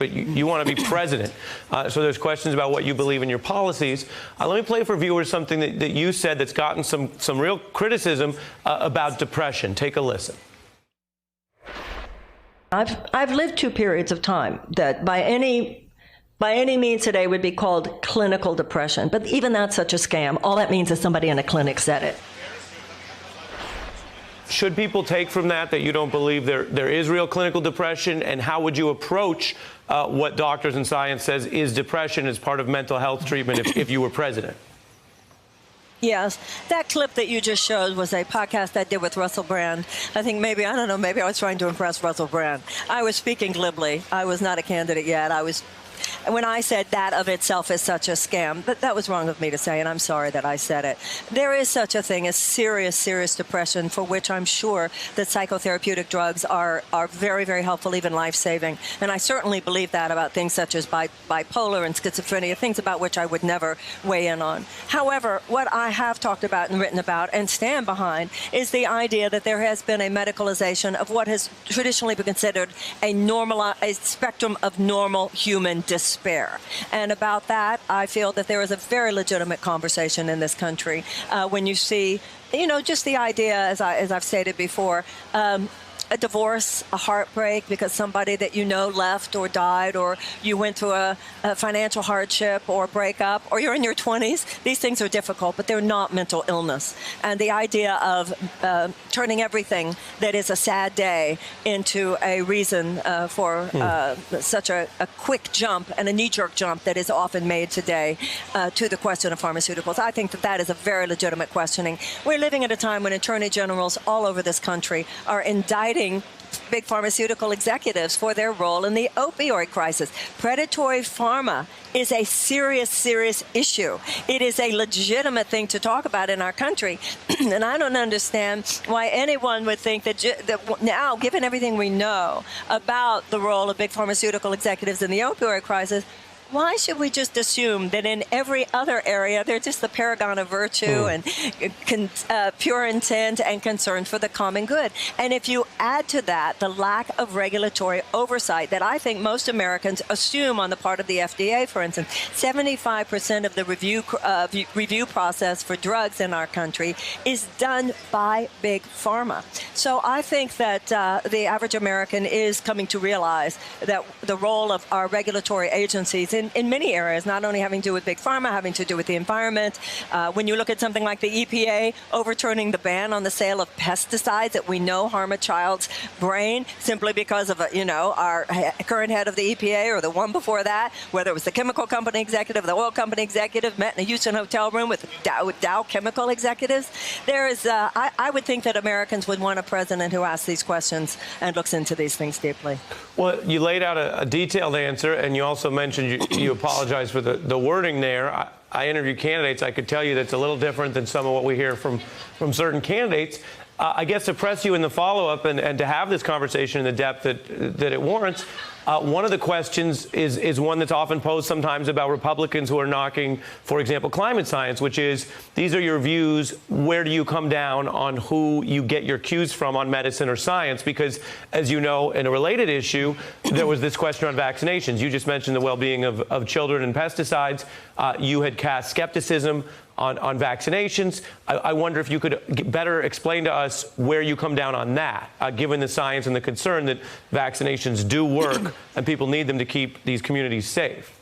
but you want to be president. So there's questions about what you believe in your policies. Let me play for viewers something that you said that's gotten some real criticism about depression. Take a listen. I've lived two periods of time that by any means today would be called clinical depression. But even that's such a scam. All that means is somebody in a clinic said it. Should people take from that you don't believe there is real clinical depression? And how would you approach what doctors and science says is depression as part of mental health treatment if you were president? Yes, that clip that you just showed was a podcast I did with Russell Brand. I think maybe I was trying to impress Russell Brand. I was speaking glibly. I was not a candidate yet. When I said that of itself is such a scam, but that was wrong of me to say, and I'm sorry that I said it. There is such a thing as serious, serious depression, for which I'm sure that psychotherapeutic drugs are very, very helpful, even life-saving. And I certainly believe that about things such as bipolar and schizophrenia, things about which I would never weigh in on. However, what I have talked about and written about and stand behind is the idea that there has been a medicalization of what has traditionally been considered a spectrum of normal human despair. And about that, I feel that there is a very legitimate conversation in this country when you see, just the idea, as I've stated before, a divorce, a heartbreak because somebody that left or died, or you went through a financial hardship or breakup, or you're in your 20s. These things are difficult, but they're not mental illness. And the idea of turning everything that is a sad day into a reason for such a quick jump and a knee-jerk jump that is often made today to the question of pharmaceuticals. I think that is a very legitimate questioning. We're living at a time when attorney generals all over this country are indicting big pharmaceutical executives for their role in the opioid crisis. Predatory pharma is a serious, serious issue. It is a legitimate thing to talk about in our country. And I don't understand why anyone would think that now, given everything we know about the role of big pharmaceutical executives in the opioid crisis, why should we just assume that in every other area they're just the paragon of virtue and pure intent and concern for the common good? And if you add to that the lack of regulatory oversight that I think most Americans assume on the part of the FDA, for instance, 75% of the review process for drugs in our country is done by big pharma. So I think that the average American is coming to realize that the role of our regulatory agencies in many areas, not only having to do with big pharma, having to do with the environment. When you look at something like the EPA overturning the ban on the sale of pesticides that we know harm a child's brain simply because of, our current head of the EPA or the one before that, whether it was the chemical company executive, the oil company executive, met in a Houston hotel room with Dow Chemical executives. There is, I would think that Americans would want a president who asks these questions and looks into these things deeply. Well, you laid out a detailed answer, and you also mentioned you apologize for the wording there. I interview candidates. I could tell you that's a little different than some of what we hear from certain candidates. I guess to press you in the follow-up and to have this conversation in the depth that it warrants, one of the questions is one that's often posed sometimes about Republicans who are knocking, for example, climate science, which is, these are your views. Where do you come down on who you get your cues from on medicine or science? Because, as you know, in a related issue, there was this question on vaccinations. You just mentioned the well-being of children and pesticides. You had cast skepticism on vaccinations. I wonder if you could better explain to us where you come down on that, given the science and the concern that vaccinations do work and people need them to keep these communities safe.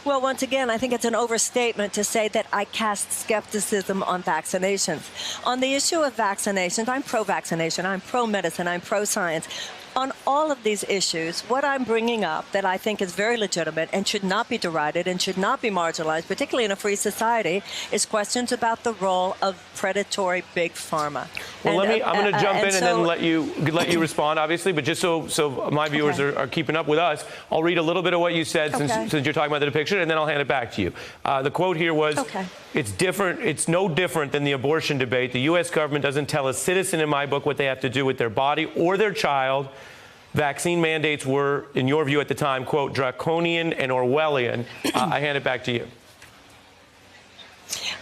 Well, once again, I think it's an overstatement to say that I cast skepticism on vaccinations. On the issue of vaccinations, I'm pro-vaccination, I'm pro-medicine, I'm pro-science. On all of these issues, what I'm bringing up that I think is very legitimate and should not be derided and should not be marginalized, particularly in a free society, is questions about the role of predatory big pharma. Well, I'm going to jump in and then let you respond, obviously, but just so my viewers are keeping up with us, I'll read a little bit of what you said since you're talking about the depiction, and then I'll hand it back to you. The quote here was, it's different. It's no different than the abortion debate. The U.S. government doesn't tell a citizen in my book what they have to do with their body or their child. Vaccine mandates were, in your view at the time, quote, draconian and Orwellian. I hand it back to you.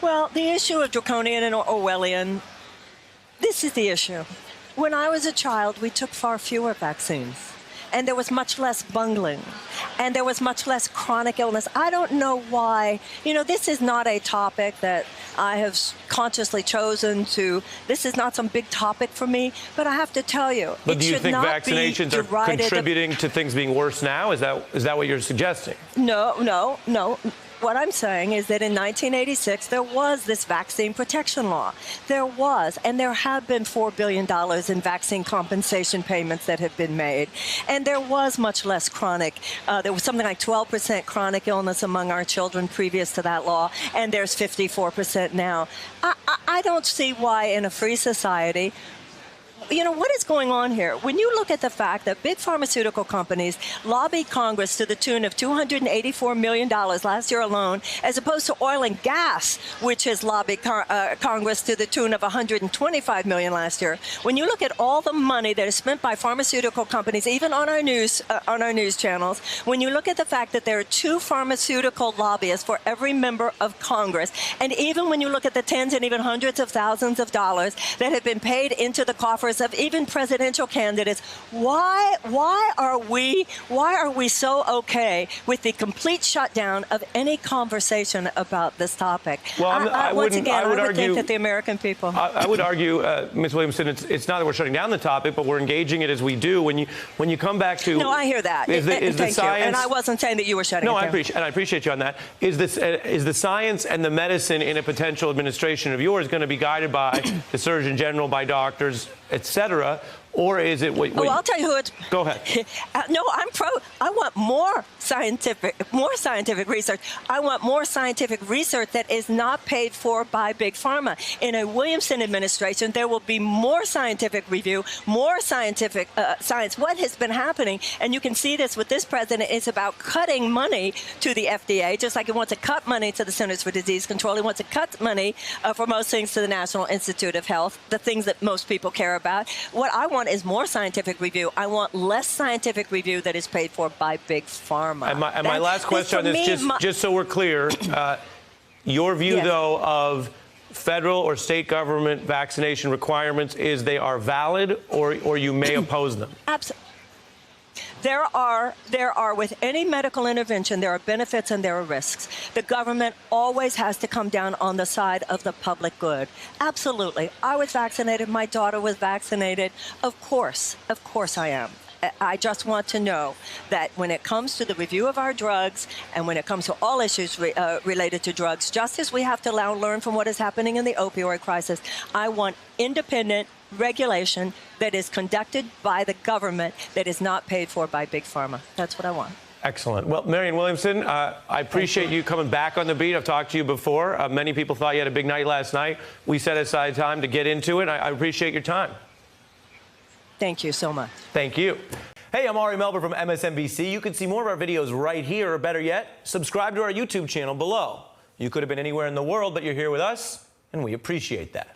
Well, the issue of draconian and Orwellian, this is the issue. When I was a child, we took far fewer vaccines. and there was much less bungling, and there was much less chronic illness. I don't know why. You know, this is not a topic that I have consciously chosen to. This is not some big topic for me, but I have to tell you, but do you think vaccinations are contributing to things being worse now? Is that what you're suggesting? No. What I'm saying is that in 1986, there was this vaccine protection law. There was, and there have been $4 billion in vaccine compensation payments that have been made. And there was much less chronic. There was something like 12% chronic illness among our children previous to that law, and there's 54% now. I don't see why in a free society, you know, what is going on here? When you look at the fact that big pharmaceutical companies lobbied Congress to the tune of $284 million last year alone, as opposed to oil and gas, which has lobbied Congress to the tune of $125 million last year. When you look at all the money that is spent by pharmaceutical companies, even on our news channels, when you look at the fact that there are 2 pharmaceutical lobbyists for every member of Congress, and even when you look at the tens and even hundreds of thousands of dollars that have been paid into the coffers of even presidential candidates, why are we so okay with the complete shutdown of any conversation about this topic? Well, I would think that the American people. I would argue, Ms. Williamson, it's not that we're shutting down the topic, but we're engaging it as we do. When you come back to I hear that. Is the science? You. And I wasn't saying that you were shutting it down. I appreciate you on that. Is the science and the medicine in a potential administration of yours going to be guided by the Surgeon General, by doctors, etc., or is it? I'll tell you who it's. Go ahead. No, I'm pro. I want more scientific research. I want more scientific research that is not paid for by big pharma. In a Williamson administration, there will be more scientific review, more scientific science. What has been happening, and you can see this with this president, is about cutting money to the FDA, just like he wants to cut money to the Centers for Disease Control. He wants to cut money for most things to the National Institute of Health, the things that most people care about. What I want is more scientific review. I want less scientific review that is paid for by big pharma. And my last question on this, just so we're clear, your view, though, of federal or state government vaccination requirements is they are valid, or you may oppose them? Absolutely. There are, with any medical intervention, there are benefits and there are risks. The government always has to come down on the side of the public good. Absolutely. I was vaccinated. My daughter was vaccinated. Of course I am. I just want to know that when it comes to the review of our drugs and when it comes to all issues related to drugs, just as we have to learn from what is happening in the opioid crisis, I want independent regulation that is conducted by the government that is not paid for by big pharma. That's what I want. Excellent. Well, Marianne Williamson, I appreciate you coming back on the beat. I've talked to you before. Many people thought you had a big night last night. We set aside time to get into it. I appreciate your time. Thank you so much. Thank you. Hey, I'm Ari Melber from MSNBC. You can see more of our videos right here, or better yet, subscribe to our YouTube channel below. You could have been anywhere in the world, but you're here with us, and we appreciate that.